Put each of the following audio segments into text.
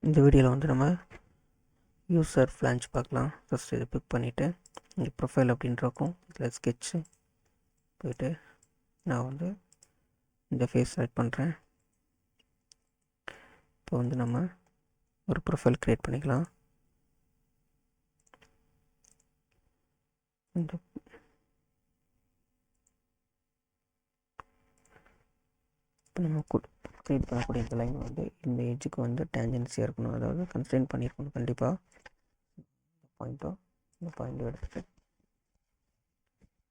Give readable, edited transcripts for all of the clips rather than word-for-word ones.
இந்த வீடியோவில் வந்து நம்ம யூசர் ஃப்ளான்ச் பார்க்கலாம். ஃபஸ்ட்டு இதை பிக் பண்ணிவிட்டு இங்கே ப்ரொஃபைல் அப்படின்ட்டு இருக்கும், இதில் ஸ்கெட்சு போயிட்டு நான் வந்து இந்த ஃபேஸ் செலக்ட் பண்ணுறேன். இப்போ வந்து நம்ம ஒரு ப்ரொஃபைல் க்ரியேட் பண்ணிக்கலாம். இந்த இப்போ நம்ம க்ரியேட் பண்ணக்கூடிய இந்த லைன் வந்து இந்த எட்ஜுக்கு வந்து டேஞ்சன்சியாக இருக்கணும், அதாவது கன்ஸ்ட்ரெயின் பண்ணியிருக்கணும் கண்டிப்பாக. இந்த பாயிண்ட்டை எடுத்துகிட்டு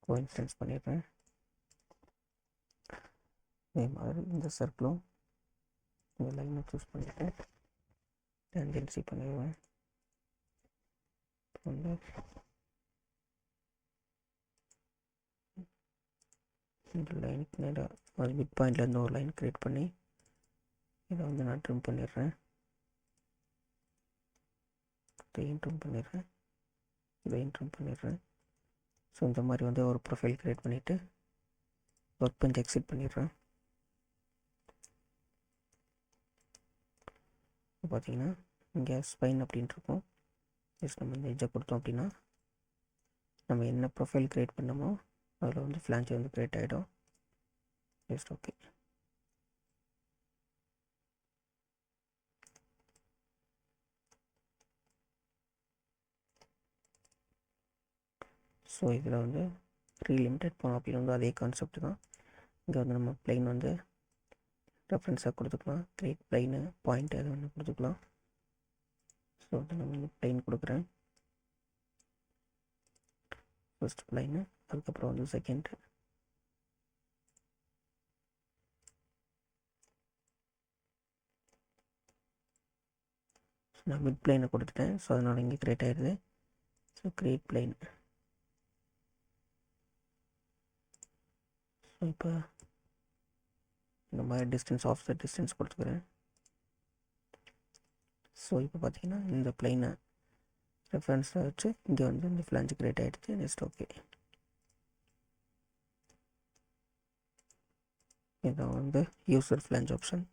கோஇன்சிடென்ஸ் பண்ணிடுறேன். அதே மாதிரி இந்த சர்க்கிளும் இந்த லைனை சூஸ் பண்ணிவிட்டு டேஞ்சன்சி பண்ணிடுவேன். இப்போ வந்து இந்த லைனுக்கு நேராக அது மிட் பாயிண்ட்லேருந்து ஒரு லைன் க்ரியேட் பண்ணி இதை வந்து நான் ட்ரிம் பண்ணிடுறேன். இதையும் ட்ரிம் பண்ணிடுறேன், இதையும் ட்ரிம் பண்ணிடுறேன். ஸோ இந்த மாதிரி வந்து ஒரு ப்ரொஃபைல் க்ரியேட் பண்ணிவிட்டு ஒர்க் பெஞ்ச் எக்ஸிட் பண்ணிடுறேன். இப்போ பார்த்தீங்கன்னா இங்கே ஸ்பைன் அப்படின்ட்டு இருக்கும். ஜஸ்ட் நம்ம இந்த எட்ஜை கொடுத்தோம் அப்படின்னா நம்ம என்ன ப்ரொஃபைல் க்ரியேட் பண்ணமோ அதில் வந்து ஃப்ளான்ச் வந்து க்ரியேட் ஆகிடும். Just okay. ஸோ இதில் வந்து ரீலிமிட்டட் போனோம் அப்படின்னு வந்து அதே கான்செப்ட் தான். இங்கே வந்து நம்ம ப்ளைன் வந்து ரெஃபரன்ஸாக கொடுத்துக்கலாம், க்ரியேட் ப்ளைனு பாயிண்ட் அது ஒன்று கொடுத்துக்கலாம். ஸோ வந்து நம்ம வந்து ப்ளைன் கொடுக்குறேன், ஃபஸ்ட் ப்ளைனு, அதுக்கப்புறம் வந்து செகண்ட். நான் மிட் ப்ளைனை கொடுத்துட்டேன், ஸோ அதனால் இங்கே க்ரியேட் ஆகிடுது. So create plain. ஸோ இப்போ இந்த மாதிரி டிஸ்டன்ஸ் ஆஃப் த டிஸ்டன்ஸ் கொடுத்துக்கிறேன். ஸோ இப்போ பார்த்தீங்கன்னா இந்த ப்ளைனை ரெஃபரன்ஸாக வச்சு இங்கே வந்து இந்த ஃப்ளான்ச் க்ரியேட் ஆகிடுச்சு. Next okay. இதான் வந்து யூசர் ஃப்ளான்ச் ஆப்ஷன்.